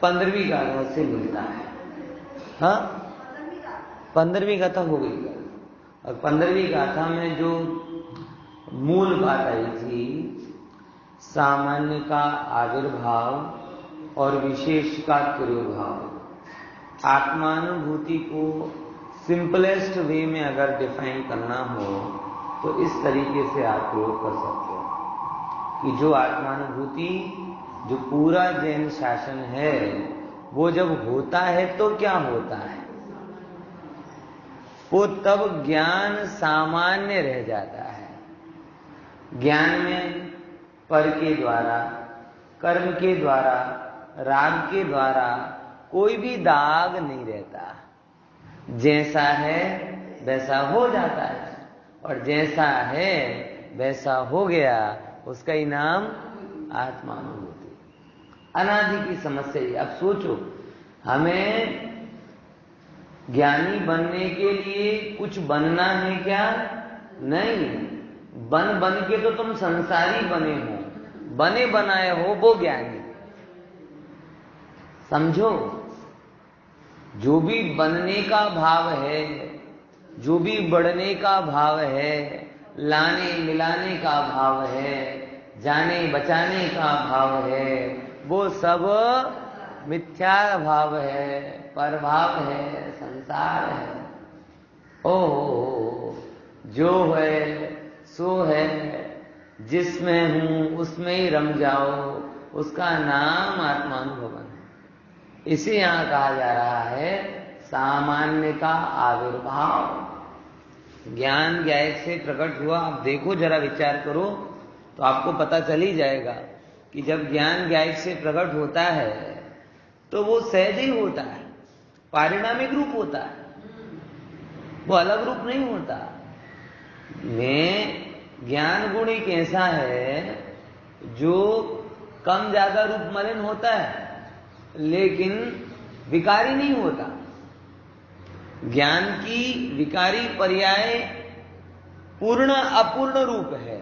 15वीं गाथा से मिलता है। हाँ, 15वीं गाथा हो गई। और 15वीं गाथा में जो मूल बात आई थी, सामान्य का आविर्भाव और विशेष का तिरोभाव, आत्मानुभूति को सिंपलेस्ट वे में अगर डिफाइन करना हो तो इस तरीके से आप प्रयोग कर सकते हो कि जो आत्मानुभूति, जो पूरा जैन शासन है, वो जब होता है तो क्या होता है, वो तब ज्ञान सामान्य रह जाता है। ज्ञान में पर के द्वारा, कर्म के द्वारा, राग के द्वारा कोई भी दाग नहीं रहता। जैसा है वैसा हो जाता है, और जैसा है वैसा हो गया, उसका ही नाम आत्मानुभूति। अनादि की समस्या है। अब सोचो, हमें ज्ञानी बनने के लिए कुछ बनना है क्या? नहीं। बन के तो तुम संसारी बने हो, बने बनाए हो वो ज्ञानी। समझो, जो भी बनने का भाव है, जो भी बढ़ने का भाव है, लाने मिलाने का भाव है, जाने बचाने का भाव है, वो सब मिथ्या भाव है, परभाव है, संसार है। ओ जो है सो है, जिसमें हूं उसमें ही रम जाओ, उसका नाम आत्मानुभवन है। इसे यहां कहा जा रहा है सामान्य का आविर्भाव। ज्ञान ज्ञायक से प्रकट हुआ। आप देखो, जरा विचार करो तो आपको पता चल ही जाएगा कि जब ज्ञान ज्ञायक से प्रकट होता है तो वो सहज ही होता है, पारिणामिक रूप होता है, वो अलग रूप नहीं होता। में ज्ञान गुण एक ऐसा है जो कम ज्यादा रूप मलिन होता है, लेकिन विकारी नहीं होता। ज्ञान की विकारी पर्याय पूर्ण अपूर्ण रूप है।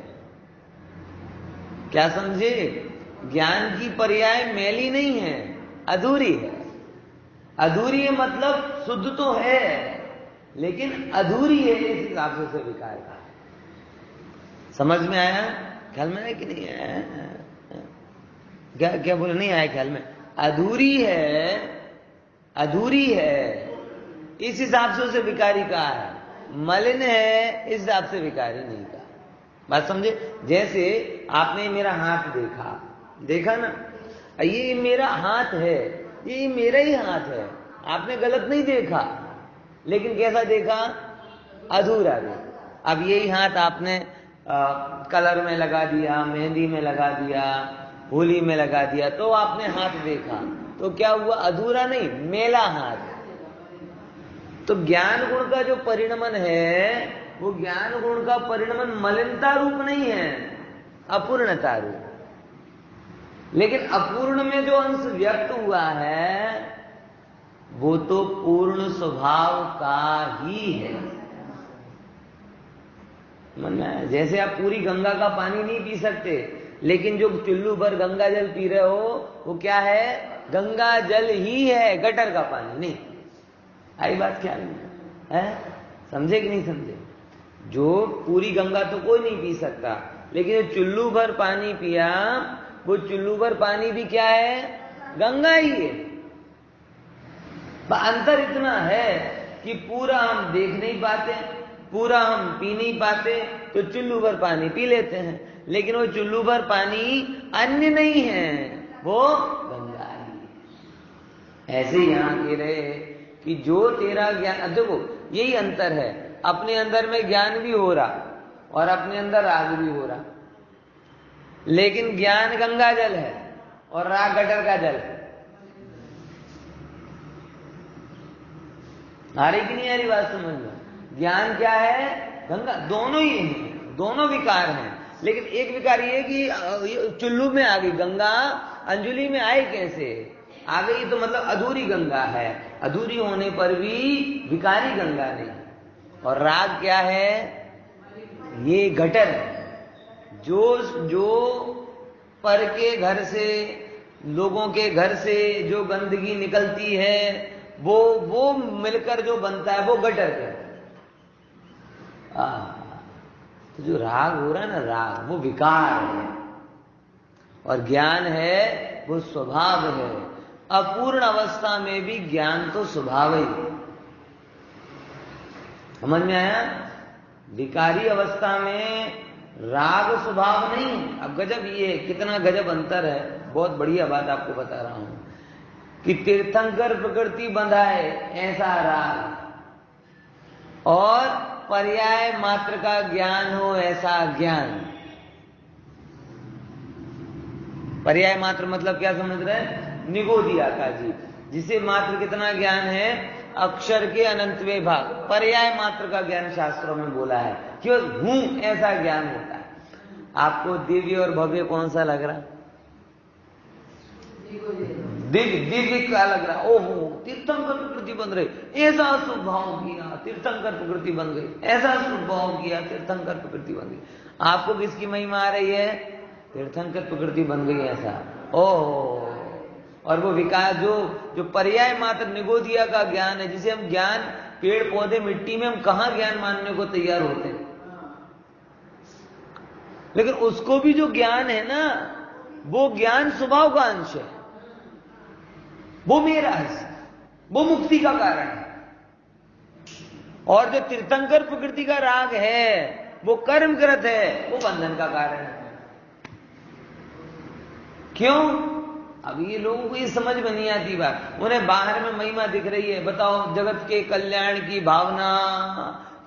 क्या समझे? ज्ञान की पर्याय मैली नहीं है, अधूरी है। अधूरी है मतलब शुद्ध तो है, लेकिन अधूरी है, इस हिसाब से उसे विकार का। समझ में आया? ख्याल में है कि नहीं आया? क्या क्या बोले? नहीं आया ख्याल में? अधूरी है, अधूरी है, इस हिसाब से उसे विकारी कहा है। मलिन है, इस हिसाब से विकारी नहीं कहा। बात समझे? जैसे आपने मेरा हाथ देखा ना, ये मेरा हाथ है, ये मेरा ही हाथ है। आपने गलत नहीं देखा, लेकिन कैसा देखा? अधूरा देखा। अब यही हाथ आपने कलर में लगा दिया, मेहंदी में लगा दिया, होली में लगा दिया, तो आपने हाथ देखा, तो क्या हुआ? अधूरा नहीं, मेला हाथ। तो ज्ञान गुण का जो परिणमन है, वो ज्ञान गुण का परिणमन मलिनता रूप नहीं है, अपूर्णता रूप। लेकिन अपूर्ण में जो अंश व्यक्त हुआ है, वो तो पूर्ण स्वभाव का ही है। मन में, जैसे आप पूरी गंगा का पानी नहीं पी सकते, लेकिन जो चुल्लू भर गंगा जल पी रहे हो, वो क्या है? गंगा जल ही है, गटर का पानी नहीं। आई बात क्या है? समझे कि नहीं समझे? जो पूरी गंगा तो कोई नहीं पी सकता, लेकिन जो चुल्लू भर पानी पिया, वो चुल्लू भर पानी भी क्या है? गंगा ही है। अंतर इतना है कि पूरा हम देख नहीं पाते, पूरा हम पी नहीं पाते, तो चुल्लू भर पानी पी लेते हैं, लेकिन वो चुल्लू भर पानी अन्य नहीं है, वो गंगा ही है। ऐसे यहां कह रहे कि जो तेरा ज्ञान, देखो यही अंतर है, अपने अंदर में ज्ञान भी हो रहा और अपने अंदर राग भी हो रहा, लेकिन ज्ञान गंगा जल है और राग गटर का जल है। आ रही कि नहीं आ रही बात समझ में? ज्ञान क्या है? गंगा। दोनों ही हैं, दोनों विकार हैं, लेकिन एक विकार ये कि चुल्लू में आ गई गंगा, अंजुलि में आए कैसे? आ गई तो मतलब अधूरी गंगा है, अधूरी होने पर भी विकारी गंगा नहीं। और राग क्या है? ये घटर है, जो पर के घर से लोगों के घर से जो गंदगी निकलती है वो मिलकर जो बनता है वो गटर कहते हैं। तो जो राग हो रहा है ना, राग वो विकार है, और ज्ञान है वो स्वभाव है। अपूर्ण अवस्था में भी ज्ञान तो स्वभाव ही है। समझ में आया? विकारी अवस्था में राग स्वभाव नहीं है। अब गजब ये कितना गजब अंतर है, बहुत बढ़िया बात आपको बता रहा हूं कि तीर्थंकर प्रकृति बंधाए ऐसा राग, और पर्याय मात्र का ज्ञान हो ऐसा ज्ञान। पर्याय मात्र मतलब क्या समझ रहे हैं? निगोदिया का जी, जिसे मात्र कितना ज्ञान है? अक्षर के अनंतवें भाग। पर्याय मात्र का ज्ञान शास्त्रों में बोला है कि हूं ऐसा ज्ञान होता है। आपको दिव्य और भव्य कौन सा लग रहा? दिव्य क्या लग रहा? ओहो, तीर्थंकर प्रकृति बन रही, ऐसा स्वभाव किया तीर्थंकर प्रकृति बन गई, ऐसा स्वभाव किया तीर्थंकर प्रकृति बन गई। आपको किसकी महिमा आ रही है? तीर्थंकर प्रकृति बन गई ऐसा। ओह, और वो विकार जो पर्याय मात्र निगोदिया का ज्ञान है, जिसे हम ज्ञान पेड़ पौधे मिट्टी में हम कहां ज्ञान मानने को तैयार होते हैं, लेकिन उसको भी जो ज्ञान है ना, वो ज्ञान स्वभाव का अंश है, वो मेरा है, वो मुक्ति का कारण है। और जो तीर्थंकर प्रकृति का राग है वो कर्मकृत है, वो बंधन का कारण है। क्यों? अब ये लोगों को ये समझ में नहीं आती बात। उन्हें बाहर में महिमा दिख रही है, बताओ जगत के कल्याण की भावना,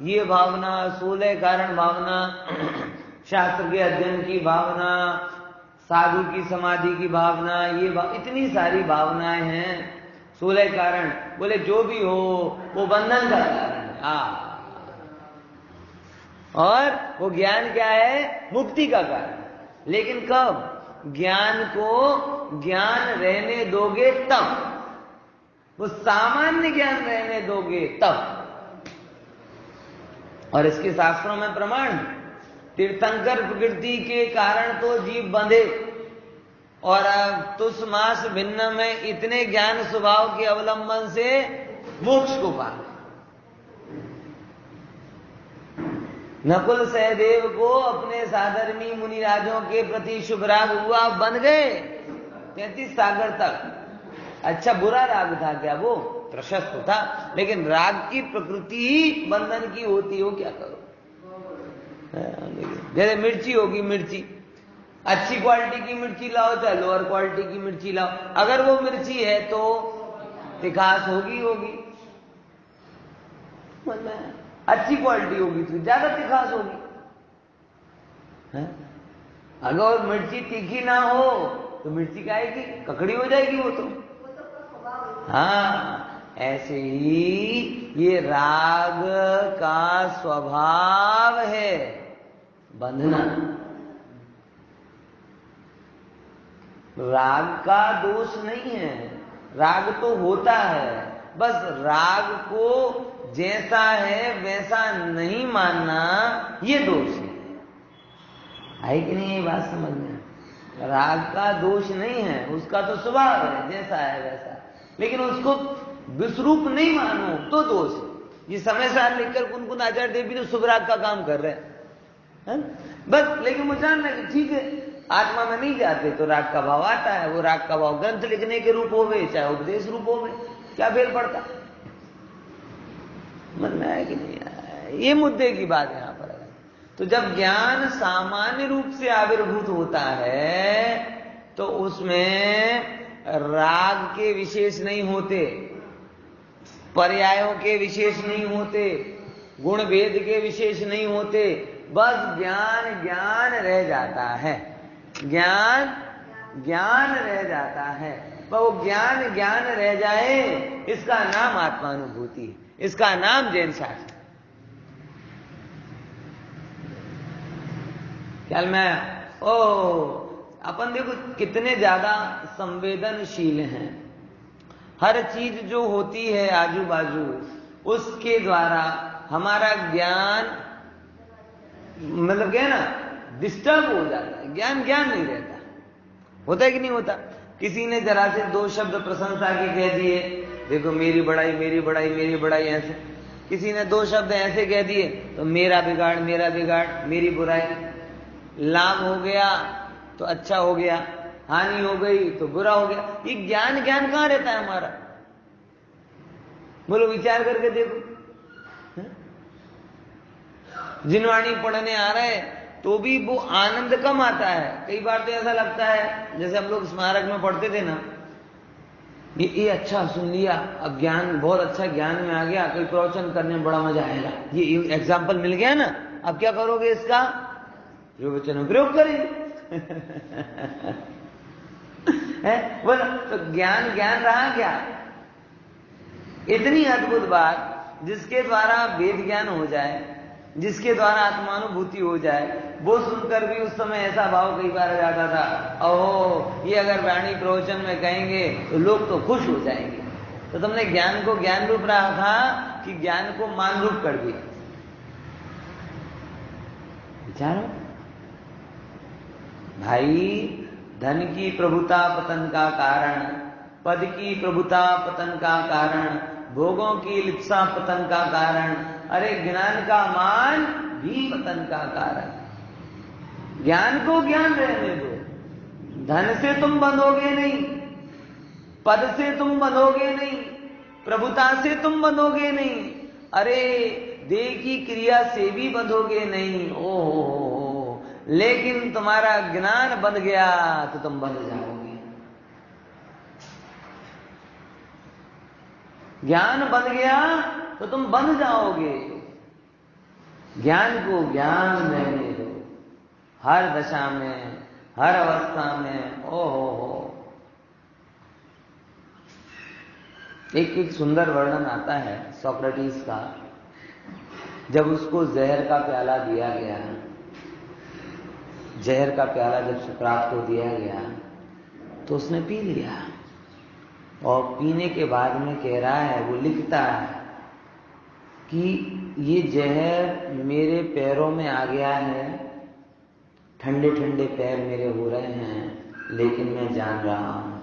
ये भावना 16 कारण भावना, शास्त्र के अध्ययन की भावना, साधु की समाधि की भावना, ये इतनी सारी भावनाएं हैं। 16 कारण बोले जो भी हो वो बंधन का कारण है। और वो ज्ञान क्या है? मुक्ति का कारण। लेकिन कब? ज्ञान को ज्ञान रहने दोगे तब, वो सामान्य ज्ञान रहने दोगे तब। और इसके शास्त्रों में प्रमाण, तीर्थंकर प्रकृति के कारण तो जीव बंधे, और तुस मास भिन्न में इतने ज्ञान स्वभाव के अवलंबन से मोक्ष को पा। नकुल सहदेव को अपने साधर्मी मुनिराजों के प्रति शुभ राग हुआ, बन गए 33 सागर तक। अच्छा, बुरा राग था क्या? वो प्रशस्त था, लेकिन राग की प्रकृति ही बंधन की होती हो, क्या करो। जैसे मिर्ची होगी, मिर्ची अच्छी क्वालिटी की मिर्ची लाओ चाहे लोअर क्वालिटी की मिर्ची लाओ, अगर वो मिर्ची है तो तिखास होगी। अच्छी क्वालिटी होगी तो ज्यादा तिखास होगी। अगर मिर्ची तीखी ना हो तो मिर्ची क्या आएगी? ककड़ी हो जाएगी वो तो। हाँ, ऐसे ही ये राग का स्वभाव है बंधना। राग का दोष नहीं है, राग तो होता है, बस राग को जैसा है वैसा नहीं मानना ये दोष है कि नहीं? ये बात समझ में? राग का दोष नहीं है, उसका तो स्वभाव है, जैसा है वैसा, लेकिन उसको विस्वरूप नहीं मानो तो दोष है। ये समय साल लिखकर कुन आचार्य देव भी तो शुभ राग का काम कर रहे हैं बस। लेकिन मुझे जानना कि ठीक है, आत्मा में नहीं जाते तो राग का भाव आता है। वो राग का भाव ग्रंथ लिखने के रूप होवे चाहे उपदेश रूप होवे, क्या फेर पड़ता? मन में आया कि नहीं आया? ये मुद्दे की बात यहां पर है। तो जब ज्ञान सामान्य रूप से आविर्भूत होता है तो उसमें राग के विशेष नहीं होते, पर्यायों के विशेष नहीं होते, गुण भेद के विशेष नहीं होते, बस ज्ञान रह जाता है। ज्ञान रह जाता है। वो ज्ञान रह जाए, इसका नाम आत्मानुभूति है, इसका नाम जैन शास्त्र। ख्याल में? अपन देखो कितने ज्यादा संवेदनशील हैं। हर चीज जो होती है आजू बाजू, उसके द्वारा हमारा ज्ञान मतलब क्या है ना, डिस्टर्ब हो जाता है। ज्ञान नहीं रहता। होता है कि नहीं होता? किसी ने जरा से 2 शब्द प्रशंसा के कह दिए, देखो मेरी बड़ाई मेरी बड़ाई मेरी बड़ाई, ऐसे किसी ने 2 शब्द ऐसे कह दिए तो मेरा बिगाड़ मेरी बुराई। लाभ हो गया तो अच्छा हो गया, हानि हो गई तो बुरा हो गया। ये ज्ञान कहां रहता है हमारा? बोलो, विचार करके देखो। जिनवाणी पढ़ने आ रहे तो भी वो आनंद कम आता है। कई बार तो ऐसा लगता है, जैसे हम लोग स्मारक में पढ़ते थे ना, ये अच्छा सुन लिया, अब ज्ञान बहुत अच्छा ज्ञान में आ गया, कोई प्रवचन करने में बड़ा मजा आएगा, ये एग्जाम्पल मिल गया ना, अब क्या करोगे इसका? प्रवचन में प्रयोग करेंगे। बोलो, तो ज्ञान रहा क्या? इतनी अद्भुत बात जिसके द्वारा वेद ज्ञान हो जाए, जिसके द्वारा आत्मानुभूति हो जाए, वो सुनकर भी उस समय ऐसा भाव कई बार आ जाता था, ओहो ये अगर वाणी प्रवचन में कहेंगे तो लोग तो खुश हो जाएंगे। तो तुमने ज्ञान को ज्ञान रूप रखा कि ज्ञान को मान रूप कर दिया? विचारो भाई। धन की प्रभुता पतन का कारण, पद की प्रभुता पतन का कारण, भोगों की लिप्सा पतन का कारण, अरे ज्ञान का मान भी पतन का कारण। ज्ञान को ज्ञान रहने दो। धन से तुम बंधोगे नहीं, पद से तुम बंधोगे नहीं, प्रभुता से तुम बंधोगे नहीं, अरे देह की क्रिया से भी बंधोगे नहीं। ओहो, लेकिन तुम्हारा ज्ञान बंध गया तो तुम बंध जाओगे। ज्ञान बंध गया तो तुम बंध जाओगे। ज्ञान को ज्ञान रहने दो, हर दशा में, हर अवस्था में। ओहो, एक सुंदर वर्णन आता है सोक्रेटिस का। जब उसको जहर का प्याला दिया गया, जहर का प्याला जब सुकरात को दिया गया तो उसने पी लिया, और पीने के बाद में कह रहा है, वो लिखता है कि ये जहर मेरे पैरों में आ गया है, ठंडे ठंडे पैर मेरे हो रहे हैं, लेकिन मैं जान रहा हूं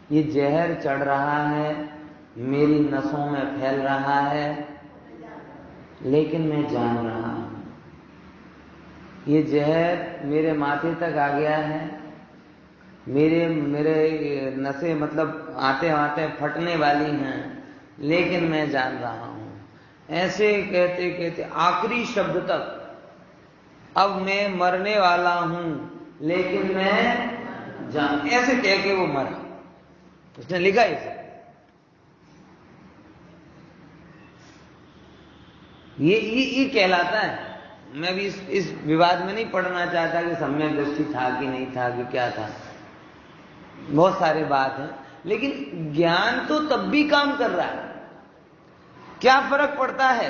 ये जहर चढ़ रहा है, मेरी नसों में फैल रहा है, लेकिन मैं जान रहा हूं ये जहर मेरे माथे तक आ गया है, मेरे नसें मतलब आते आते फटने वाली हैं, लेकिन मैं जान रहा हूं। ऐसे कहते कहते आखिरी शब्द तक, अब मैं मरने वाला हूं लेकिन मैं जान, ऐसे कह के वो मरा। उसने लिखा इसे। ये कहलाता है। मैं भी इस विवाद में नहीं पढ़ना चाहता कि सम्यक दृष्टि था कि नहीं था कि क्या था, बहुत सारे बात हैं, लेकिन ज्ञान तो तब भी काम कर रहा है। क्या फर्क पड़ता है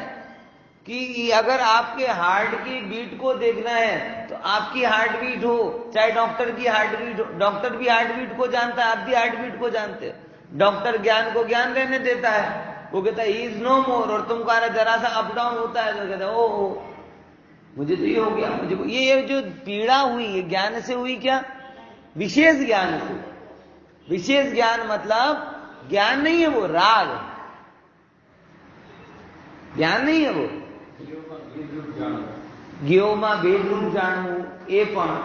कि अगर आपके हार्ट की बीट को देखना है तो आपकी हार्ट बीट हो, चाहे डॉक्टर की हार्ट बीट हो, डॉक्टर भी हार्ट बीट को जानता है, आप भी हार्ट बीट को जानते हैं। डॉक्टर ज्ञान को ज्ञान रहने देता है, वो कहता है ही इज नो मोर, और तुम कह रहे जरा सा अप डाउन होता है तो कहता है ओ मुझे तो ये हो गया, मुझे ये जो पीड़ा हुई ये ज्ञान से हुई क्या? विशेष ज्ञान से। विशेष ज्ञान मतलब ज्ञान नहीं है, वो राग है, ज्ञान नहीं है वो। ગિયોમાં ભેદરૂપ જાણવું એ પણ,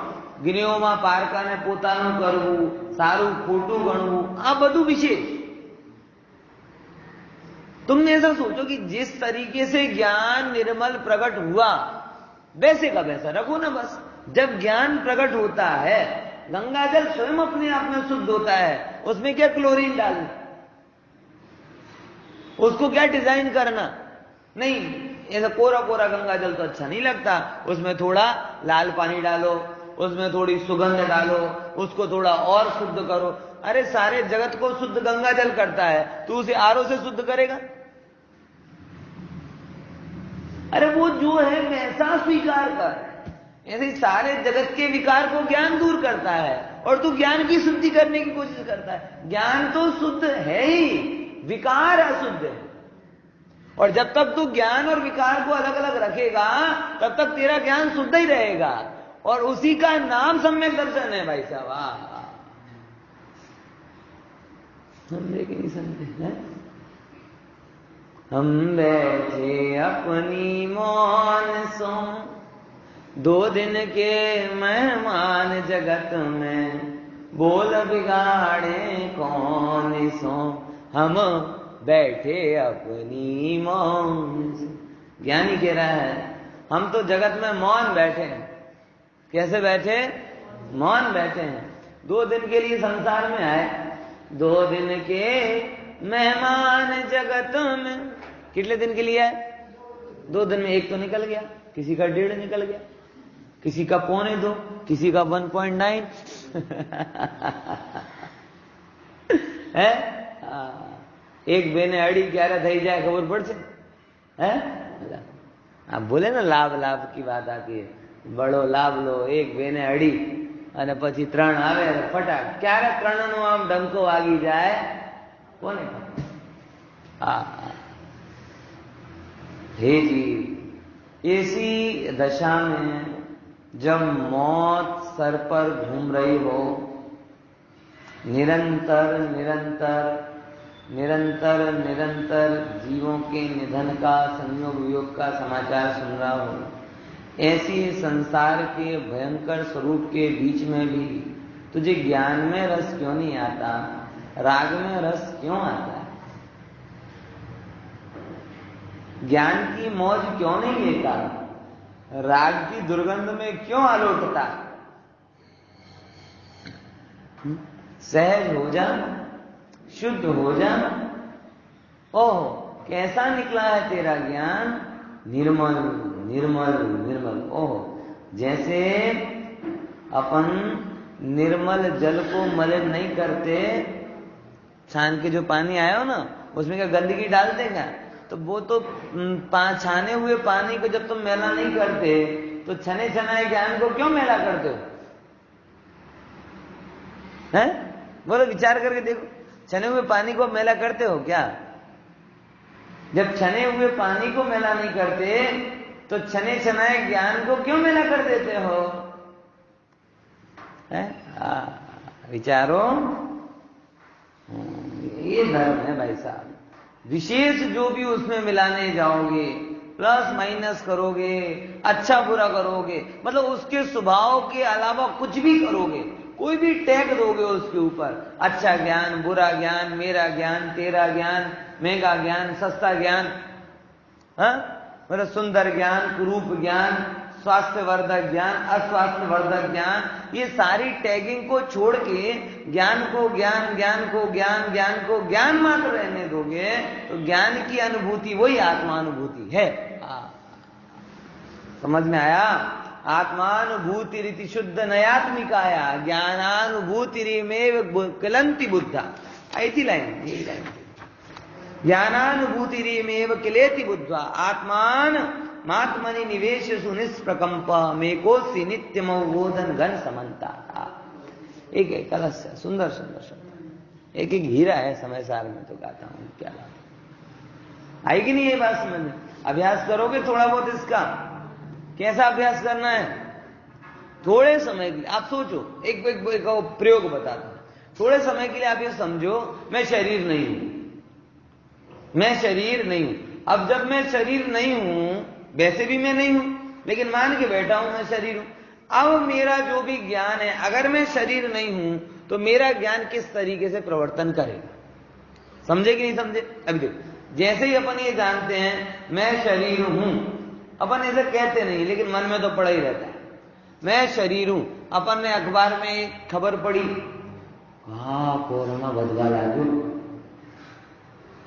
જ્ઞેયોમાં પારકાને પોતાનું કરવું, સારું ખોટું ગણવું, આ બધું વિશેષ। तुमने ऐसा सोचो कि जिस तरीके से ज्ञान निर्मल प्रकट हुआ वैसे का वैसा रखो ना बस। जब ज्ञान प्रकट होता है, गंगा जल स्वयं अपने आप में शुद्ध होता है, उसमें क्या क्लोरीन डालना, उसको क्या डिजाइन करना नहीं। ऐसा कोरा कोरा गंगा जल तो अच्छा नहीं लगता, उसमें थोड़ा लाल पानी डालो, उसमें थोड़ी सुगंध डालो, उसको थोड़ा और शुद्ध करो। अरे सारे जगत को शुद्ध गंगा जल करता है, तू उसे आरओ से शुद्ध करेगा? अरे वो जो है वैसा स्वीकार कर। ऐसे सारे जगत के विकार को ज्ञान दूर करता है, और तू ज्ञान की शुद्धि करने की कोशिश करता है। ज्ञान तो शुद्ध है ही, विकार अशुद्ध है। और जब तक तू ज्ञान और विकार को अलग अलग रखेगा तब तक तेरा ज्ञान शुद्ध ही रहेगा। और उसी का नाम सम्यक दर्शन है भाई साहब। समझे कि नहीं समझे? हम बैठे अपनी मौन सो, 2 दिन के मेहमान जगत में, बोल बिगाड़े कौन सो, हम बैठे अपनी मौन से। ज्ञानी कह रहा है हम तो जगत में मौन बैठे हैं। कैसे बैठे? मौन बैठे हैं। 2 दिन के लिए संसार में आए, 2 दिन के मेहमान जगत में। कितने दिन के लिए आए? 2 दिन में एक तो निकल गया, किसी का 1.5 निकल गया, किसी का 1.25, किसी का 1.9 है। एक बेने अड़ी क्यारा थई जाए खबर पड़શે है। आप बोले ना लाभ लाभ की बात आती है, बड़ो लाभ लो, एक बेने अड़ी અને પછી 3 આવે ફટાક, ક્યારે 3નો આમ ડંકો વાગી જાય કોને ખબર। हे जी, ऐसी दशा में जब मौत सर पर घूम रही हो, निरंतर निरंतर निरंतर निरंतर जीवों के निधन का, संयोग वियोग का समाचार सुन रहा हो, ऐसी संसार के भयंकर स्वरूप के बीच में भी तुझे ज्ञान में रस क्यों नहीं आता? राग में रस क्यों आता है? ज्ञान की मौज क्यों नहीं लेता? राग की दुर्गंध में क्यों आलोटता? सहज हो जा, शुद्ध हो जा। ओह कैसा निकला है तेरा ज्ञान, निर्मल निर्मल निर्मल। ओह जैसे अपन निर्मल जल को मलिन नहीं करते, छान के जो पानी आया हो ना उसमें क्या गंदगी डालते क्या? तो वो तो छाने हुए पानी को जब तुम मैला नहीं करते तो छने छनाए ज्ञान को क्यों मैला करते हो? हैं? बोलो विचार करके देखो, छने हुए पानी को मैला करते हो क्या? जब छने हुए पानी को मैला नहीं करते तो छने छनाए ज्ञान को क्यों मैला कर देते हो? विचारो, ये धर्म है भाई साहब। विशेष जो भी उसमें मिलाने जाओगे, प्लस माइनस करोगे, अच्छा बुरा करोगे, मतलब उसके स्वभाव के अलावा कुछ भी करोगे, कोई भी टैग दोगे उसके ऊपर, अच्छा ज्ञान, बुरा ज्ञान, मेरा ज्ञान, तेरा ज्ञान, महंगा ज्ञान, सस्ता ज्ञान, मतलब सुंदर ज्ञान, कुरूप ज्ञान, स्वास्थ्यवर्धक ज्ञान, अस्वास्थ्यवर्धक ज्ञान, ये सारी टैगिंग को छोड़ के ज्ञान को ज्ञान, ज्ञान को ज्ञान, ज्ञान को ज्ञान मात्र रहने दोगे तो ज्ञान की अनुभूति वही आत्मानुभूति है। समझ में आया? आत्मानुभूति रीति शुद्ध नयात्मिकाया ज्ञानानुभूतिरिमेव किलंति बुद्धा। ऐसी लाइन, यही लाइन, ज्ञानानुभूतिरिमेव किलेति बुद्धा आत्मान मात्मनि निवेश सुनिष्प्रकंप मेकोसी नित्यमवोधन घन समन्ता। एक एक कलश सुंदर सुंदर शब्द, एक एक हीरा है समय सार में तो गाता हूं, क्या बात आएगी नहीं ये बात समझ में? अभ्यास करोगे थोड़ा बहुत इसका। कैसा अभ्यास करना है? थोड़े समय के लिए आप सोचो, एक प्रयोग बताता हूं। थोड़े समय के लिए आप ये समझो मैं शरीर नहीं हूं, मैं शरीर नहीं हूं। अब जब मैं शरीर नहीं हूं, वैसे भी मैं नहीं हूं, लेकिन मान के बैठा हूं मैं शरीर हूं। अब मेरा जो भी ज्ञान है, अगर मैं शरीर नहीं हूं तो मेरा ज्ञान किस तरीके से प्रवर्तन करेगा? समझे कि नहीं समझे? अभी देखो, जैसे ही अपन ये जानते हैं मैं शरीर हूं, अपन ऐसे कहते नहीं लेकिन मन में तो पड़ा ही रहता है मैं शरीर हूं। अपन ने अखबार में एक खबर पढ़ी, कोरोना વધવા લાગ્યો,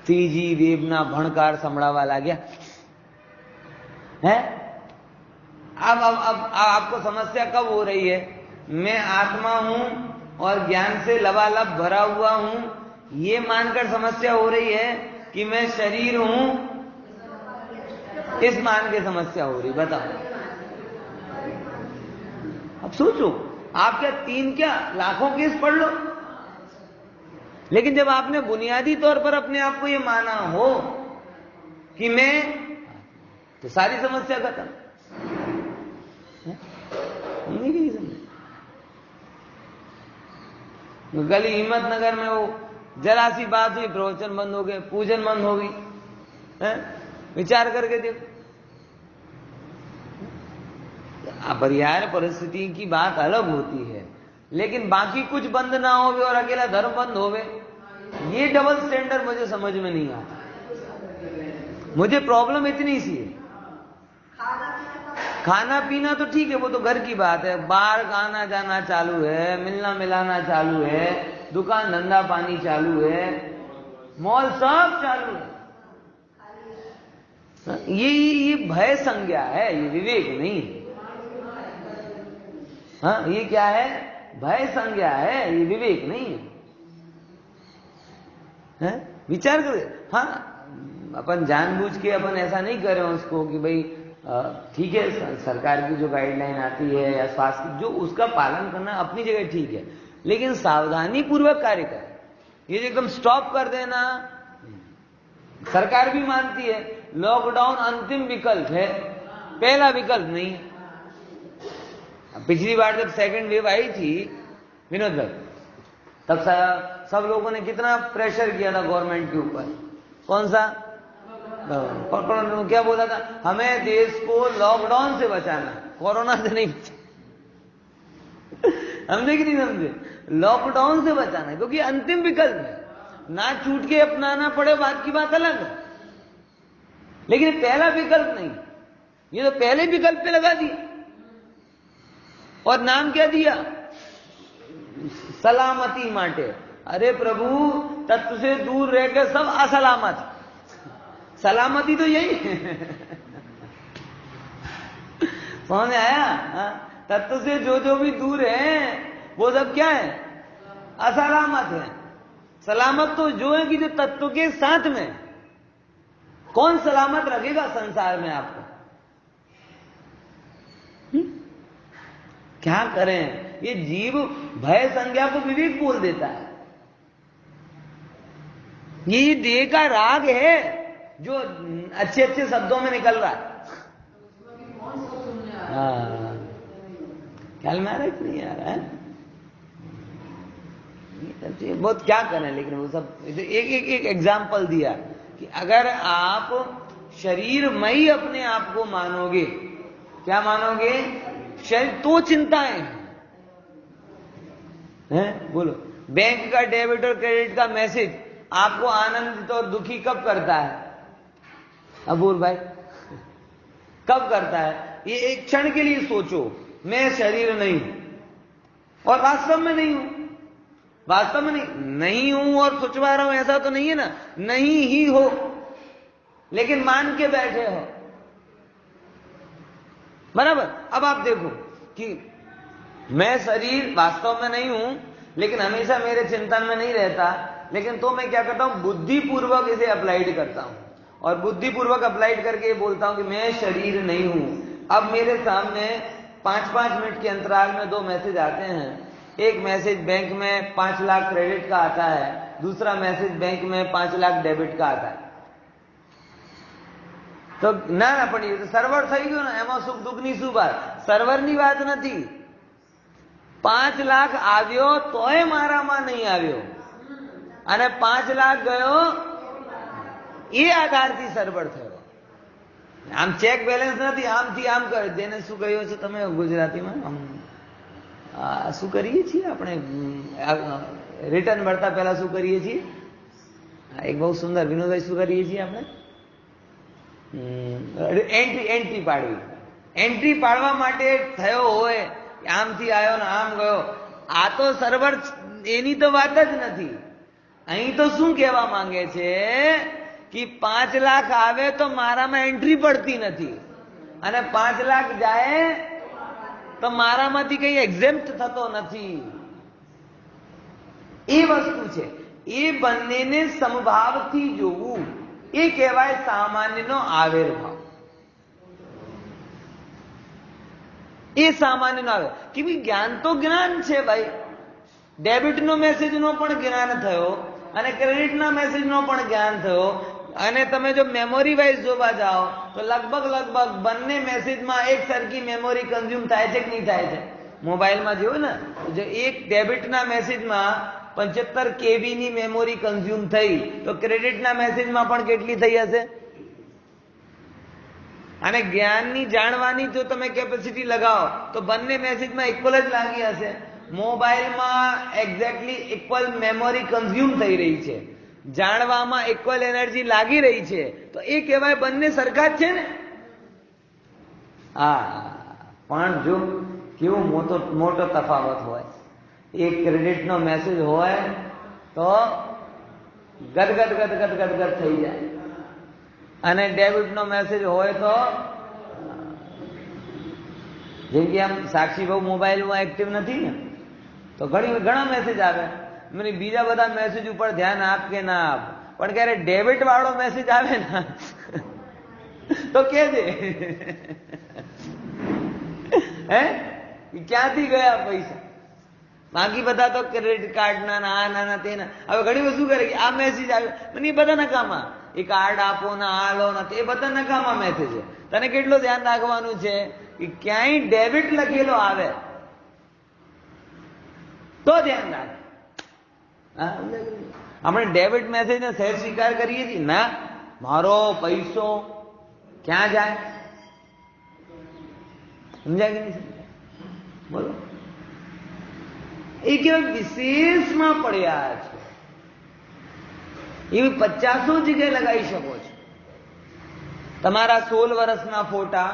ત્રીજી વેવના ભણકાર સંભળાવા लाग्या है। अब आपको समस्या कब हो रही है? मैं आत्मा हूं और ज्ञान से लबालब भरा हुआ हूं, ये मानकर समस्या हो रही है कि मैं शरीर हूं, इस मान के समस्या हो रही। बताओ, अब सोचो, आप क्या 3 क्या लाखों केस पढ़ लो, लेकिन जब आपने बुनियादी तौर पर अपने आप को ये माना हो कि मैं, तो सारी समस्या खत्म। कल ही हिम्मतनगर में वो जरा सी बात हुई, प्रवचन बंद हो गए, पूजन बंद हो गई। विचार करके देखो। अपरिहार्य परिस्थिति की बात अलग होती है, लेकिन बाकी कुछ बंद ना होवे और अकेला धर्म बंद होवे, ये डबल स्टैंडर्ड मुझे समझ में नहीं आता। मुझे प्रॉब्लम इतनी सी है, खाना पीना तो ठीक है, वो तो घर की बात है, बाहर आना जाना चालू है, मिलना मिलाना चालू है, दुकान धंधा पानी चालू है, मॉल सब चालू है। ये भय संज्ञा है, ये विवेक नहीं। हाँ, ये क्या है? भय संज्ञा है, ये विवेक नहीं है। विचार करो। हाँ, अपन जानबूझ के अपन ऐसा नहीं कर रहे हैं उसको कि भाई ठीक है, सरकार की जो गाइडलाइन आती है या स्वास्थ्य की, जो उसका पालन करना अपनी जगह ठीक है, लेकिन सावधानी पूर्वक कार्य करें। ये एकदम स्टॉप कर देना, सरकार भी मानती है लॉकडाउन अंतिम विकल्प है, पहला विकल्प नहीं है। पिछली बार जब सेकंड वेव आई थी विनोद भाई, तब सब लोगों ने कितना प्रेशर किया था गवर्नमेंट के ऊपर। कौन सा? क्या बोला था? हमें देश को लॉकडाउन से बचाना, कोरोना से नहीं बचाना। समझे कि नहीं समझे? लॉकडाउन से बचाना, क्योंकि अंतिम विकल्प है, ना छूट के अपनाना पड़े बात की बात अलग है, लेकिन पहला विकल्प नहीं। ये तो पहले विकल्प पे लगा दिया और नाम क्या दिया? सलामती माटे। अरे प्रभु, तत्व से दूर रहकर सब असलामत, सलामती तो यही है। समझ आया? तत्व से जो भी दूर है वो सब क्या है? असलामत है। सलामत तो जो है कि जो तत्व के साथ में। कौन सलामत रखेगा संसार में आपको? क्या करें? ये जीव भय संज्ञा को विवेक बोल देता है। ये देह का राग है जो अच्छे अच्छे शब्दों में निकल रहा है। ख्याल में आ रहा है कि नहीं आ रहा है? बहुत क्या करें, लेकिन वो सब एक एग्जाम्पल दिया कि अगर आप शरीरमयी अपने आप को मानोगे, क्या मानोगे? शरीर तो चिंताएं हैं। बोलो, बैंक का डेबिट और क्रेडिट का मैसेज आपको आनंदित और दुखी कब करता है? अब बोल भाई, कब करता है? ये एक क्षण के लिए सोचो, मैं शरीर नहीं हूं, और वास्तव में नहीं हूं। वास्तव में नहीं हूं और सोचवा रहा हूं, ऐसा तो नहीं है ना। नहीं ही हो, लेकिन मान के बैठे हो, बराबर। अब आप देखो कि मैं शरीर वास्तव में नहीं हूं, लेकिन हमेशा मेरे चिंतन में नहीं रहता, लेकिन तो मैं क्या करता हूं? बुद्धिपूर्वक इसे अप्लाइड करता हूं, और बुद्धिपूर्वक अप्लाइड करके बोलता हूं कि मैं शरीर नहीं हूं। अब मेरे सामने 5-5 मिनट के अंतराल में 2 मैसेज आते हैं। एक मैसेज बैंक में 5 लाख क्रेडिट का आता है, दूसरा मैसेज बैंक में 5 लाख डेबिट का आता है। तो ના પણ એ સર્વર થઈ ગયું ને, એમાં સુખ દુઃખની શું વાત? સર્વરની વાત નથી। 5 લાખ આવ્યો તોય મારામાં નહીં આવ્યો, અને 5 લાખ ગયો એ આધારથી સર્વર થયો। આમ ચેક બેલેન્સ નથી, આમથી આમ કરે। જેને શું કહ્યું છે તમે ગુજરાતીમાં? શું કરીએ છીએ આપણે રિટર્ન ભરતા પહેલા શું કરીએ છીએ? એક બહુ સુંદર વિનોદભાઈ, શું કરીએ છીએ આપણે? એન્ટ્રી પાડવી। એન્ટ્રી પાડવા માટે થયો હોય, આમથી આવ્યો ને આમ ગયો, આ તો સર્વર એની તો વાત જ નથી। અહીં તો શું કહેવા માંગે છે कि 5 लाख આવે તો મારામાં એન્ટ્રી પડતી નથી, અને 5 લાખ જાય તો મારામાંથી કઈ એક્ઝેમ્પ્ટ થતો નથી। એ વસ્તુ છે। એ બંનેને સમભાવથી જોવું, એ કહેવાય સામાન્યનો આવિર્ભાવ। એ સામાન્યનો આવે કે ભાઈ જ્ઞાન તો જ્ઞાન છે ભાઈ। ડેબિટનો મેસેજનો પણ જ્ઞાન થયો અને ક્રેડિટના મેસેજનો પણ જ્ઞાન થયો, અને તમે જો મેમોરી વાઇઝ જોવા જાઓ તો લગભગ બંને મેસેજમાં એક સરખી મેમોરી કન્ઝ્યુમ થાય છે કે નહીં થાય છે? મોબાઈલમાં જોયું ને, જો એક ડેબિટના મેસેજમાં 75 KB ની મેમોરી કન્ઝ્યુમ થઈ, તો ક્રેડિટના મેસેજમાં પણ કેટલી થઈ હશે? અને જ્ઞાનની જાણવાની જો તમે કેપેસિટી લગાવો તો બંને મેસેજમાં ઇક્વલ જ લાગી હશે. મોબાઈલમાં એક્ઝેક્ટલી ઇક્વલ મેમોરી કન્ઝ્યુમ થઈ રહી છે, જાણવામાં ઇક્વલ એનર્જી લાગી રહી છે, તો એ કહેવાય બંને સરખા જ છે ને. પણ જો કેવો મોટો તફાવત હોય, એક ક્રેડિટનો મેસેજ હોય તો ગદગદ ગદગદ ગદગદ થઈ જાય, અને ડેબિટનો મેસેજ હોય તો જેમ કે આમ સાક્ષી બહુ મોબાઈલમાં એક્ટિવ નથી ને, તો ઘણા મેસેજ આવે, મને બીજા બધા મેસેજ ઉપર ધ્યાન આપ કે ના આપ, પણ ક્યારે ડેબિટ વાળો મેસેજ આવે ને તો કે દે હે ક્યાંથી ગયા પૈસા? બાકી બધા તો ક્રેડિટ કાર્ડના ના તેના. હવે ઘણી વસ્તુ કરે કે આ મેસેજ આવ્યો, મને એ બધા નકામા, એ કાર્ડ આપો ને આ લો ને એ બધા નકામા મેસેજ છે. તને કેટલું ધ્યાન રાખવાનું છે કે ક્યાંય ડેબિટ લખેલો આવે તો ધ્યાન રાખ. આપણે ડેબિટ મેસેજ ને સહેજ સ્વીકાર કરીએ છીએ, ના મારો પૈસો ક્યાં જાય? સમજાય કે નહીં? બોલો. એ કેવા વિશેષમાં પડ્યા છે, એવી 50 જગ્યાએ લગાવી શકો છો. તમારા 16 વર્ષના ફોટા,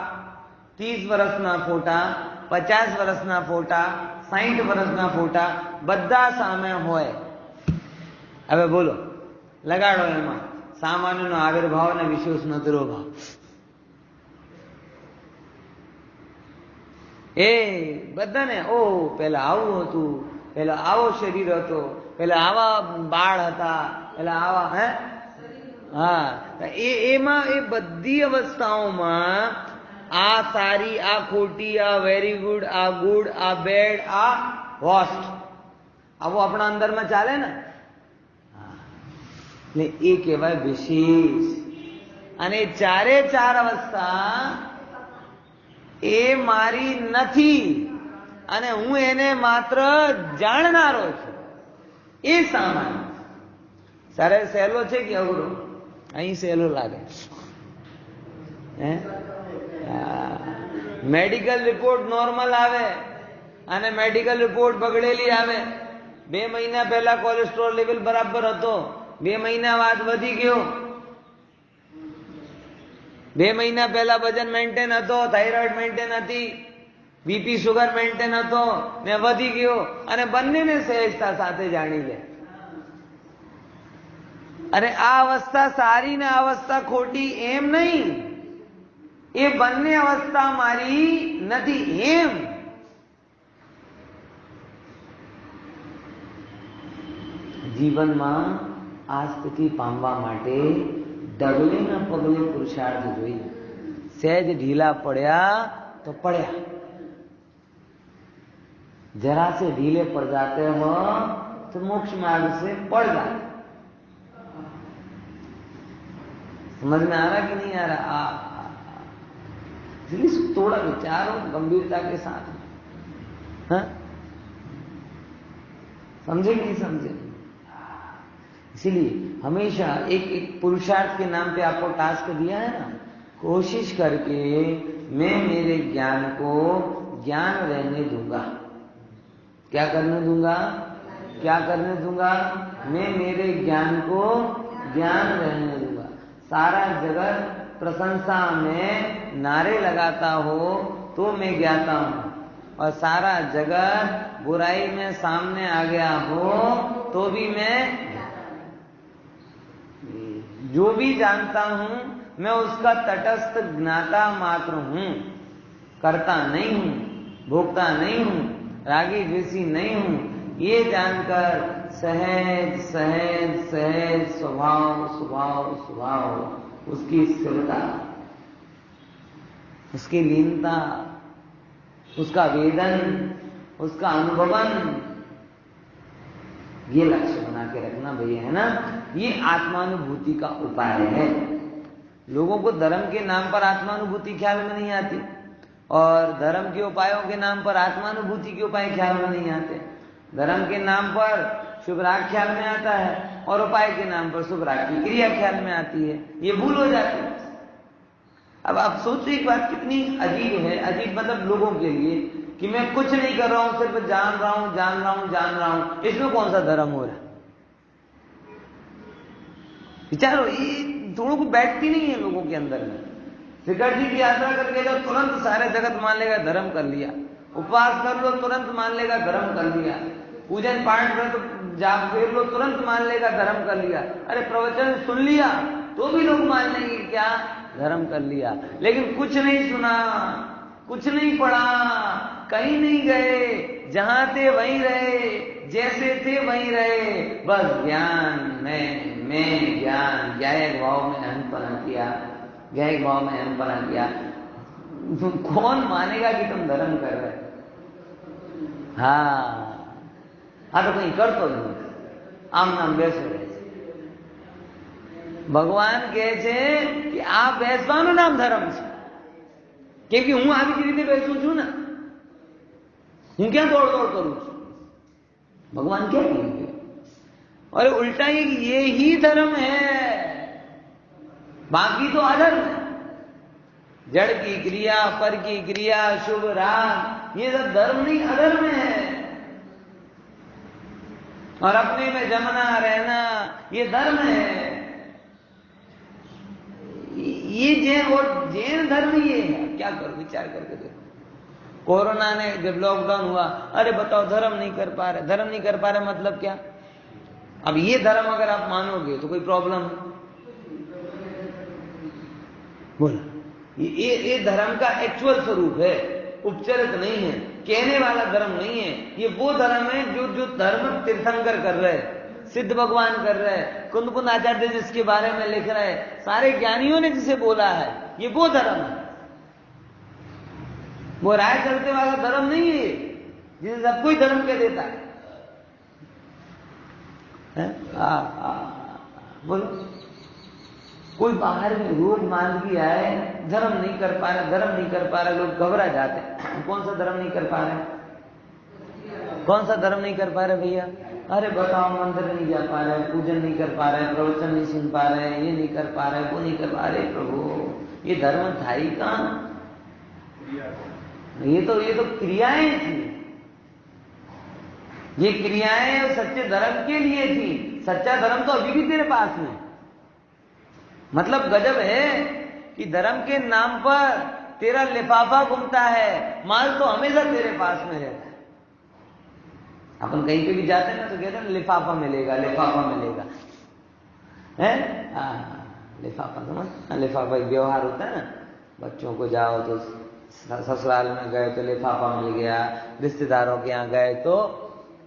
30 વર્ષના ફોટા, 50 વર્ષના ફોટા, 60 વર્ષના ફોટા બધા સામે હોય. હવે બોલો, લગાડો એમાં સામાન્યનો આવિર્ભાવ અને વિશેષનો તિરોભાવ. એ બધાને પેલા આવું હતું, પેલા આવો શરીર હતો, પેલા આવા બાળ હતા, પેલા આવા એમાં એ બધી અવસ્થાઓમાં આ સારી, આ ખોટી, આ વેરી ગુડ, આ ગુડ, આ બેડ, આ વર્સ્ટ, આવું આપણા અંદરમાં ચાલે ને. એટલે એ કહેવાય વિશેષ. અને 4 અવસ્થા એ મારી નથી, અને હું એને માત્ર જાણનારો છું. એ સામાન્ય. સહેલો છે કે અઘરો? અહીં સહેલો લાગે. મેડિકલ રિપોર્ટ નોર્મલ આવે અને મેડિકલ રિપોર્ટ બગડેલી આવે. 2 મહિના પહેલા કોલેસ્ટ્રોલ લેવલ બરાબર હતો, 2 મહિના બાદ વધી ગયો. 2 મહિના પહેલા વજન મેન્ટેન હતો, થાઇરોઇડ મેન્ટેન હતી, બીપી સુગર મેન્ટેન હતો ને વધી ગયો, અને બંનેને સહેજતા સાથે જાણી લે. અને આ અવસ્થા સારી ને આ અવસ્થા ખોટી એમ નહીં, એ બંને અવસ્થા મારી નથી એમ. જીવનમાં આ સ્થિતિ પામવા માટે ડગલે ને પગલે પુરુષાર્થ જોઈએ. સહેજ ઢીલા પડ્યા तो पढ़या, जरा से ढीले पड़ जाते हो तो मोक्ष मार्ग से पड़ जाते। समझ में आ रहा कि नहीं आ रहा? इसलिए थोड़ा विचारो गंभीरता के साथ। हाँ? समझे कि नहीं समझे? इसीलिए हमेशा एक एक पुरुषार्थ के नाम पे आपको टास्क दिया है ना, कोशिश करके मैं मेरे ज्ञान को ज्ञान रहने दूंगा। क्या करने दूंगा? क्या करने दूंगा? मैं मेरे ज्ञान को ज्ञान रहने दूंगा। सारा जगत प्रशंसा में नारे लगाता हो तो मैं ज्ञाता हूं, और सारा जगत बुराई में सामने आ गया हो तो भी मैं जो भी जानता हूं मैं उसका तटस्थ ज्ञाता मात्र हूं, करता नहीं हूं, भोगता नहीं हूं, रागी द्वेषी नहीं हूं। ये जानकर सहज सहज सहज स्वभाव स्वभाव स्वभाव उसकी स्थिरता, उसकी लीनता, उसका वेदन, उसका अनुभवन, ये लक्ष्य बना के रखना भैया, है ना। ये आत्मानुभूति का उपाय है। लोगों को धर्म के नाम पर आत्मानुभूति ख्याल में नहीं आती। और धर्म के उपायों के नाम पर आत्मानुभूति के उपाय ख्याल में नहीं आते। धर्म के नाम पर शुभ राग ख्याल में आता है और उपाय के नाम पर शुभ राग की क्रिया ख्याल में आती है, ये भूल हो जाती है। अब आप सोचिए एक बात कितनी अजीब है, अजीब मतलब लोगों के लिए, कि मैं कुछ नहीं कर रहा हूं, सिर्फ जान रहा हूं, इसमें कौन सा धर्म हो रहा है? विचारो, ये थोड़ों को बैठती नहीं है लोगों के अंदर में। शिखर जी की यात्रा करके जाओ, तुरंत सारे जगत मान लेगा धर्म कर लिया। उपवास कर लो, तुरंत मान लेगा धर्म कर लिया। पूजन पाठ कर तो जाप फेर लो, तुरंत मान लेगा धर्म कर लिया। अरे प्रवचन सुन लिया तो भी लोग मान लेंगे क्या? धर्म कर लिया। लेकिन कुछ नहीं सुना, कुछ नहीं पढ़ा, कहीं नहीं गए, जहां थे वहीं रहे, जैसे थे वहीं रहे, बस ज्ञान मैं ज्ञान, ज्ञायक भाव में अहंपना किया, ज्ञायक भाव में अहंपना किया। कौन मानेगा कि तुम धर्म कर रहे? हाँ तो कहीं कर तो नहीं, आम नाम બેસો રહે છે। ભગવાન કહે છે કે આ બેસવાનું નામ ધર્મ છે, કેમ કે હું આવી જ રીતે બેસું છું ને, હું ક્યાં દોડ દોડ કરું છું? ભગવાન क्या कहेंगे? और उल्टा ये ही धर्म है, बाकी तो अधर्म है। जड़ की क्रिया, पर की क्रिया, शुभ राग, ये सब धर्म नहीं अधर्म है। और अपने में जमना रहना ये धर्म है। ये जैन धर्म ये है। क्या करो, विचार करके देखो। कोरोना ने जब लॉकडाउन हुआ, अरे बताओ धर्म नहीं कर पा रहे, धर्म नहीं कर पा रहे मतलब क्या? अब ये धर्म अगर आप मानोगे तो कोई प्रॉब्लम है? बोला, ये धर्म का एक्चुअल स्वरूप है, उपचरित नहीं है, कहने वाला धर्म नहीं है। ये वो धर्म है जो धर्म तीर्थंकर कर रहे हैं, सिद्ध भगवान कर रहे हैं, कुंद आचार्य जिसके बारे में लिख रहे हैं, सारे ज्ञानियों ने जिसे बोला है, ये वो धर्म है। वो राय चलते वाला धर्म नहीं है जिसे सब कोई धर्म कह देता है। बोलो, कोई बाहर में रोग मांगी आए, धर्म नहीं कर पा रहे, लोग घबरा जाते हैं। कौन सा धर्म नहीं कर पा रहे? कौन सा धर्म नहीं कर पा रहे भैया? अरे बताओ, मंदिर नहीं जा पा रहे, पूजन नहीं कर पा रहे, प्रवचन नहीं सुन पा रहे, ये नहीं कर पा रहे, वो नहीं कर पा रहे। प्रभु, ये धर्म था ही कहां? ये तो क्रियाएं थी। ये क्रियाएं सच्चे धर्म के लिए थी। सच्चा धर्म तो अभी भी तेरे पास में। मतलब गजब है कि धर्म के नाम पर तेरा लिफाफा घूमता है, माल तो हमेशा तेरे पास में रहता है। अपन कहीं पे भी जाते हैं ना तो कहते हैं लिफाफा मिलेगा, लिफाफा मिलेगा, है? लिफाफा, समझ? लिफाफा एक व्यवहार होता है ना, बच्चों को जाओ तो ससुराल में गए तो लिफाफा मिल गया, रिश्तेदारों के यहाँ गए तो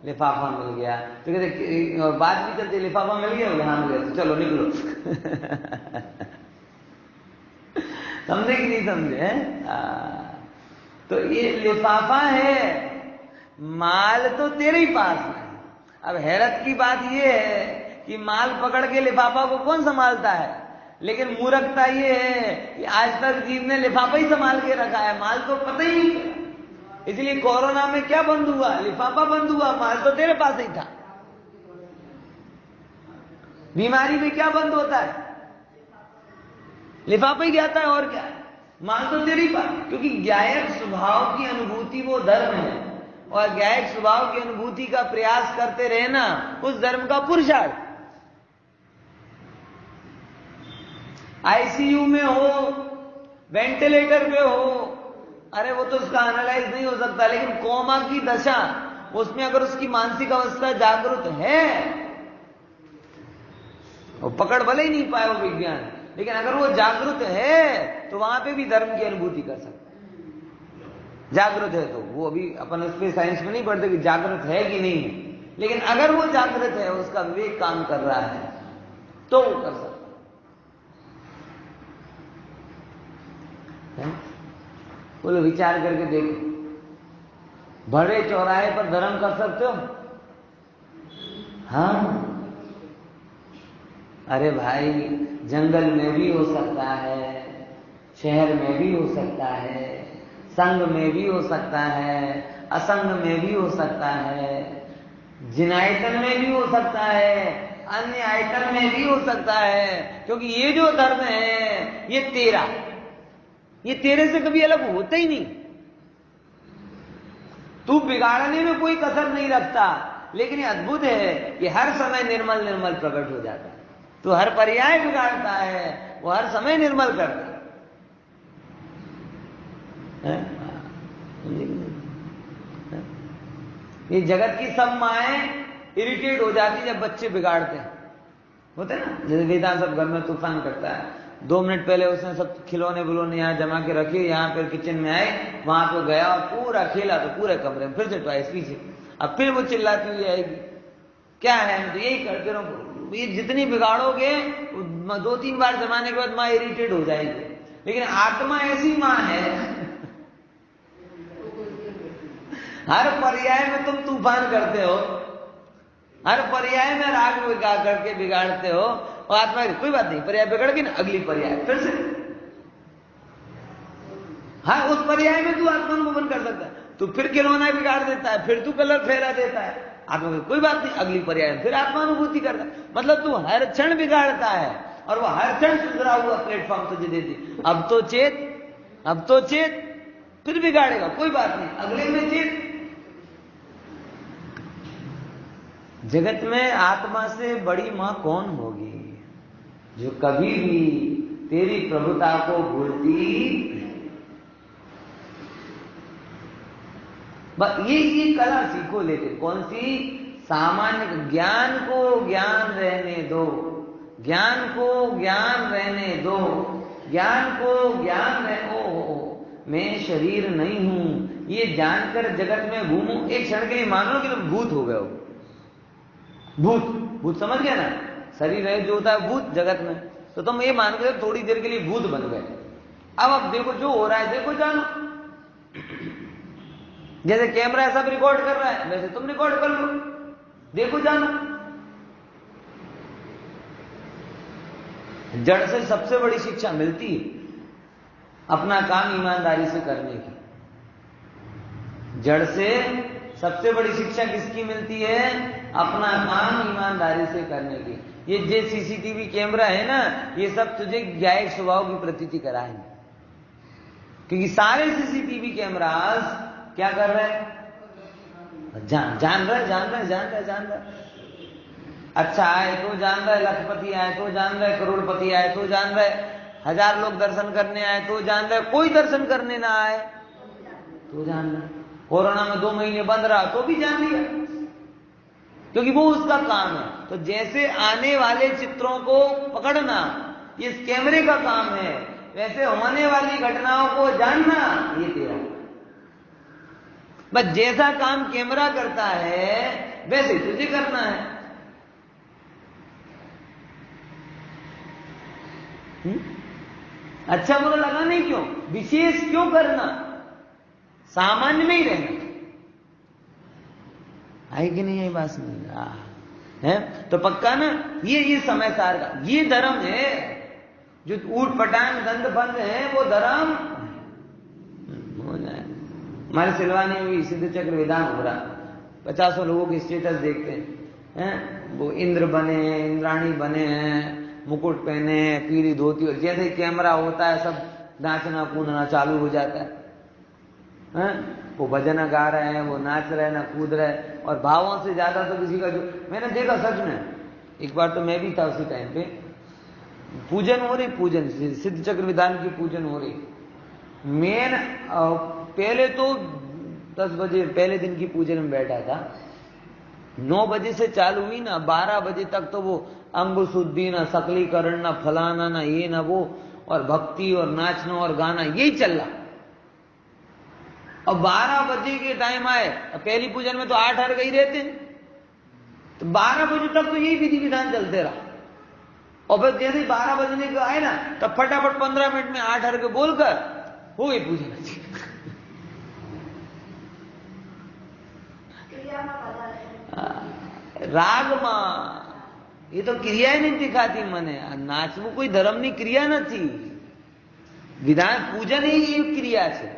लिफाफा मिल गया, तो कहते बात भी चलती, लिफाफा मिल गया, हाँ मिल गया, तो चलो निकलो। समझे कि नहीं समझे? तो ये लिफाफा है, माल तो तेरे ही पास है। अब हैरत की बात ये है कि माल पकड़ के लिफाफा को कौन संभालता है? लेकिन मूर्खता ये है कि आज तक जीव ने लिफाफा ही संभाल के रखा है, माल तो पता ही नहीं। इसलिए कोरोना में क्या बंद हुआ? लिफाफा बंद हुआ, माल तो तेरे पास ही था। बीमारी में क्या बंद होता है? लिफाफा ही जाता है, और क्या? माल तो तेरे ही पास। क्योंकि ज्ञायक स्वभाव की अनुभूति वो धर्म है, और ज्ञायक स्वभाव की अनुभूति का प्रयास करते रहना उस धर्म का पुरुषार्थ। आईसीयू में हो, वेंटिलेटर पे हो, अरे वो तो उसका एनालाइज नहीं हो सकता, लेकिन कोमा की दशा, उसमें अगर उसकी मानसिक अवस्था जागृत है, वो पकड़ भले ही नहीं पाए वो विज्ञान, लेकिन अगर वो जागृत है तो वहां पे भी धर्म की अनुभूति कर सकता है। जागृत है तो वो अभी अपन उस पर साइंस में नहीं पढ़ते कि जागृत है कि नहीं है, लेकिन अगर वो जागृत है, उसका विवेक काम कर रहा है, तो वो कर सकता है। बोलो, विचार करके देखो, बड़े चौराहे पर धर्म कर सकते हो? हाँ, अरे भाई, जंगल में भी हो सकता है, शहर में भी हो सकता है, संग में भी हो सकता है, असंग में भी हो सकता है, जिनायतन में भी हो सकता है, अन्य आयतन में भी हो सकता है, क्योंकि ये जो धर्म है ये तेरे से कभी अलग होता ही नहीं। तू बिगाड़ने में कोई कसर नहीं रखता, लेकिन ये अद्भुत है कि हर समय निर्मल निर्मल प्रकट हो जाता है। तू हर पर्याय बिगाड़ता है, वो हर समय निर्मल करता है। ये जगत की सब माएं इरिटेट हो जाती जब बच्चे बिगाड़ते हैं, होते ना। जैसे वेदांत सब घर में तूफान करता है, 2 मिनट पहले उसने सब खिलौने बुलौने यहाँ जमा के रखे, यहाँ पर किचन में आए, वहां पे गया और पूरा खेला तो पूरे कमरे में फिर से ट्वाइस पीछे। अब फिर वो चिल्लाती हुई आएगी, क्या है, हम तो यही करते रहो। ये जितनी बिगाड़ोगे 2-3 बार जमाने के बाद माँ इरिटेट हो जाएगी। लेकिन आत्मा ऐसी माँ है, हर पर्याय में तुम तूफान करते हो, हर पर्याय में राग बिगाड़ करके बिगाड़ते हो, और आत्मा कोई बात नहीं, पर्याय बिगड़ गई ना, अगली पर्याय फिर से। हाँ, उस पर्याय में तू आत्मानुभवन कर सकता है। तू फिर खिलौना बिगाड़ देता है, फिर तू कलर फेरा देता है, आत्मा में कोई बात नहीं, अगली पर्याय में फिर आत्मानुभूति करता है। मतलब तू हर क्षण बिगाड़ता है और वह हर क्षण सुधरा हुआ प्लेटफॉर्म तुझे देती। अब तो चेत, फिर बिगाड़ेगा, कोई बात नहीं, अगले में चेत। जगत में आत्मा से बड़ी मां कौन होगी, जो कभी भी तेरी प्रभुता को भूलती। बस ये कला सीखो, लेकिन कौन सी? सामान्य ज्ञान को ज्ञान रहने दो, ज्ञान को ज्ञान रहने दो, ज्ञान को ज्ञान रहे। ओ मैं शरीर नहीं हूं, ये जानकर जगत में घूमूं। एक क्षण के लिए मान लो कि तुम भूत हो गए हो। भूत समझ गया ना, शरीर है जो होता है भूत जगत में, तो तुम ये मान के थोड़ी देर के लिए भूत बन गए। अब देखो जो हो रहा है, देखो जानो। जैसे कैमरा सब रिकॉर्ड कर रहा है, वैसे तुम रिकॉर्ड कर लो, देखो जानो। जड़ से सबसे बड़ी शिक्षा मिलती है अपना काम ईमानदारी से करने की। जड़ से सबसे बड़ी शिक्षा किसकी मिलती है? अपना काम ईमानदारी से करने की। ये जो सीसीटीवी कैमरा है ना, ये सब तुझे न्यायिक स्वभाव की प्रतीति कराएंगे, क्योंकि सारे सीसीटीवी कैमरास क्या कर रहे हैं? जान रहे। अच्छा आए तो जान रहे, लखपति आए तो जान रहे, करोड़पति आए तो जान रहे, 1000 लोग दर्शन करने आए तो जान रहे, कोई दर्शन करने ना आए तो जान रहे, कोरोना में 2 महीने बंद रहा तो भी जान लिया, क्योंकि वो उसका काम है। तो जैसे आने वाले चित्रों को पकड़ना ये इस कैमरे का काम है, वैसे होने वाली घटनाओं को जानना ये तेरा। बस जैसा काम कैमरा करता है वैसे तुझे करना है। अच्छा बुरा लगाना क्यों, विशेष क्यों करना, सामान्य में ही रहना है कि नहीं? यही बात समझ है तो पक्का ना। ये समय सार का ये धर्म है, जो ऊट पटांग गंद बंद है वो धर्म हो जाए। हमारे सिलवानी में भी सिद्ध चक्र वेदांत हो रहा, 50 लोगों के स्टेटस देखते हैं, वो इंद्र बने हैं, इंद्राणी बने हैं, मुकुट पहने हैं, पीली धोती, और जैसे ही कैमरा होता है सब नाचना कूदना चालू हो जाता है। वो भजन गा रहे हैं, वो नाच रहे हैं ना कूद रहे हैं, और भावों से ज्यादा तो किसी का जो मैंने देखा सच में, एक बार तो मैं भी था उसी टाइम पे, पूजन हो रही, पूजन सिद्ध चक्र विधान की पूजन हो रही। मेन पहले तो 10 बजे पहले दिन की पूजन में बैठा था, 9 बजे से चालू हुई ना, 12 बजे तक तो वो अंग शुद्धि ना सकलीकरण ना फलाना ना ये ना वो, और भक्ति और नाचना और गाना यही चल रहा। और 12 बजे के टाइम आए, पहली पूजन में तो 8 हर गई रहते, तो 12 बजे तक तो यही विधि विधान चलते रहा। और फिर जैसे ही 12 बजने को आए ना, तब फटाफट 15 मिनट में 8 हर के बोलकर हो गई पूजन। राग मां ये तो क्रिया ही नहीं दिखाती मने, नाचવું કોઈ ધર્મની ક્રિયા નથી, વિધાન પૂજન એ ક્રિયા છે,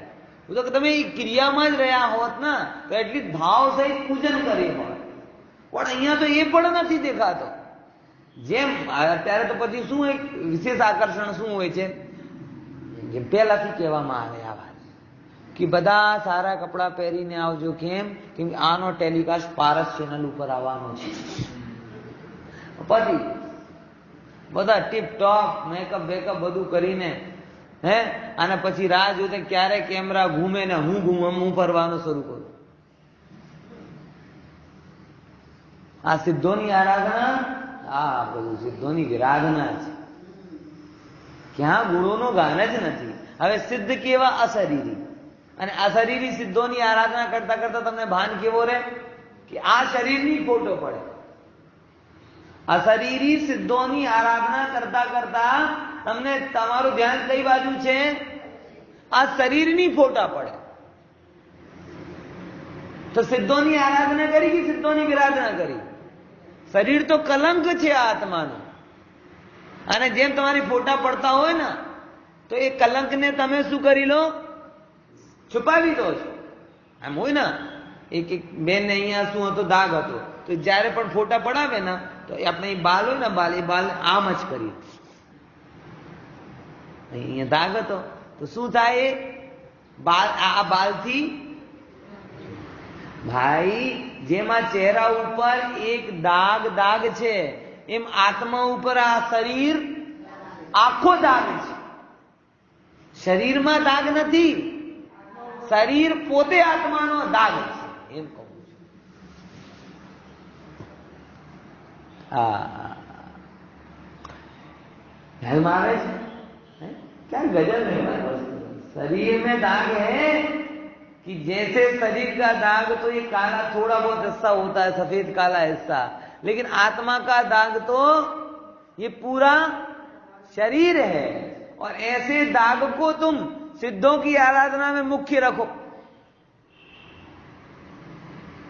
तो તમે એ ક્રિયામાં જ રહ્યા હોત ને તો એટલીસ્ટ ભાવ સહિત પૂજન કરી હોત, પણ અહીંયા તો એ પણ નથી દેખાતો. જેમ અત્યારે તો પછી શું એક વિશેષ આકર્ષણ શું હોય છે, જે પહેલાથી કહેવામાં આવે આ વાત કે બધા સારા કપડા પહેરીને આવજો. કેમ? કેમ આનો ટેલિકાસ્ટ પારસ ચેનલ ઉપર આવવાનો છે. પછી બધા ટીપ ટોપ મેકઅપ બેકઅપ બધું કરીને અને પછી રાહ જોતે ક્યારે કેમેરા ઘૂમે ને હું ફરવાનું શરૂ કરું. આ સિદ્ધોની આરાધના, આ બધું સિદ્ધોની વિરાધના છે. ક્યાં ગુણોનો ગાન જ નથી. હવે સિદ્ધ કેવા? અશરીરી. અને અશરીરી સિદ્ધોની આરાધના કરતા કરતા તમને ભાન કેવો રહે કે આ શરીરની ફોટો પડે. અશરીરી સિદ્ધોની આરાધના કરતા કરતા તમને તમારું ધ્યાન કઈ બાજુ છે? આ શરીરની ફોટા પડે. તો સિદ્ધોની આરાધના કરી કે સિદ્ધોની વિરાધના કરી? શરીર તો કલંક છે આત્માનું, અને જેમ તમારી ફોટા પડતા હોય ને તો એ કલંકને તમે શું કરી લો? છુપાવી દો છો. આમ હોય ને, એક બેન ને અહીંયા શું હતો? દાગ હતો. તો જયારે પણ ફોટા પડાવે ને તો આપણે બાલ હોય ને, બાલ, એ બાલ આમ જ કરી, અહીંયા દાગ હતો તો શું થાય? બાલ, આ બાલથી ભાઈ જેમાં ચહેરા ઉપર એક દાગ છે, એમ આત્મા ઉપર આ શરીર આખો દાગ છે. શરીરમાં દાગ નથી, શરીર પોતે આત્માનો દાગ છે, એમ કહું છું. ખ્યાલ આવે છે? क्या गजब है भाई. शरीर में दाग है कि जैसे शरीर का दाग तो ये काला थोड़ा बहुत हिस्सा होता है, सफेद काला हिस्सा, लेकिन आत्मा का दाग तो ये पूरा शरीर है. और ऐसे दाग को तुम सिद्धों की आराधना में मुख्य रखो.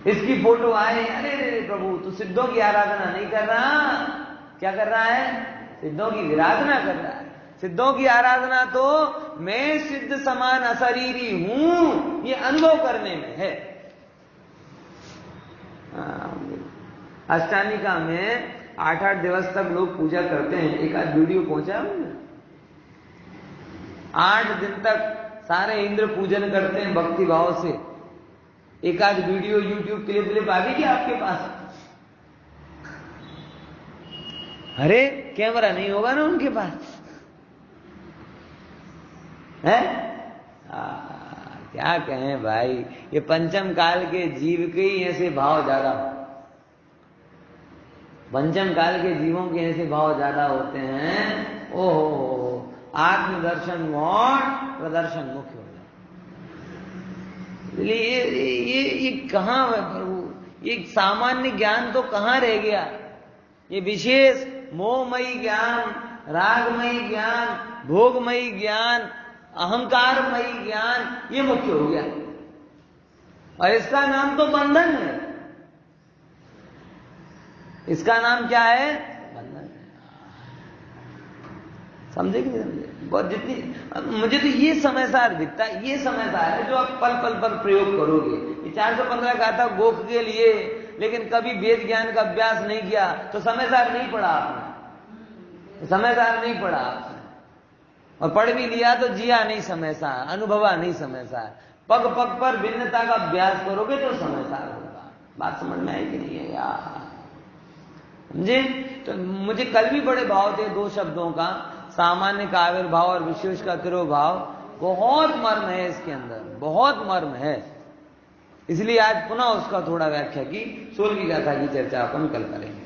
इसकी फोटो आए, अरे प्रभु तू सिद्धों की आराधना नहीं कर रहा, क्या कर रहा है? सिद्धों की विराधना कर रहा है. सिद्धों की आराधना तो मैं सिद्ध समान अशरीरी हूं, ये अनुभव करने में है. अष्टानिका में 8-8 दिवस तक लोग पूजा करते हैं. एक आध वीडियो पहुंचा है, 8 दिन तक सारे इंद्र पूजन करते हैं भक्ति भाव से. एक आध वीडियो यूट्यूब क्लिप आ गई क्या आपके पास? अरे कैमरा नहीं होगा ना उनके पास, है? क्या कहें भाई, ये पंचम काल के जीव के ही ऐसे भाव ज्यादा, पंचम काल के जीवों के ऐसे भाव ज्यादा होते हैं. ओहो, आत्मदर्शन गौण, प्रदर्शन मुख्य हो जाए. ये कहां है प्रभु? ये सामान्य ज्ञान तो कहां रह गया? ये विशेष मोहमयी ज्ञान, रागमयी ज्ञान, भोगमयी ज्ञान, अहंकारमयी ज्ञान, ये मुख्य हो गया. और इसका नाम तो बंधन है. इसका नाम क्या है? बंधन. समझे कि नहीं समझे? बहुत जितनी मुझे तो ये समयसार दिखता है, ये समयसार है जो आप पल पल पर प्रयोग करोगे. ये 415 गाथा गोख के लिए, लेकिन कभी वेद ज्ञान का अभ्यास नहीं किया तो समयसार नहीं पढ़ा आपने, समयसार नहीं पढ़ा आपने. और पढ़ भी लिया तो जिया नहीं समयसार, अनुभवा नहीं समयसार. पग पग पर भिन्नता का अभ्यास करोगे तो समयसार होगा. बात समझ में आई कि नहीं है यार? समझे? तो मुझे कल भी बड़े भाव थे 2 शब्दों का, सामान्य का आविर्भाव और विशेष का तिरोभाव. बहुत मर्म है इसके अंदर, बहुत मर्म है. इसलिए आज पुनः उसका थोड़ा व्याख्या की. 16वीं गाथा की चर्चा अपन कल करेंगे.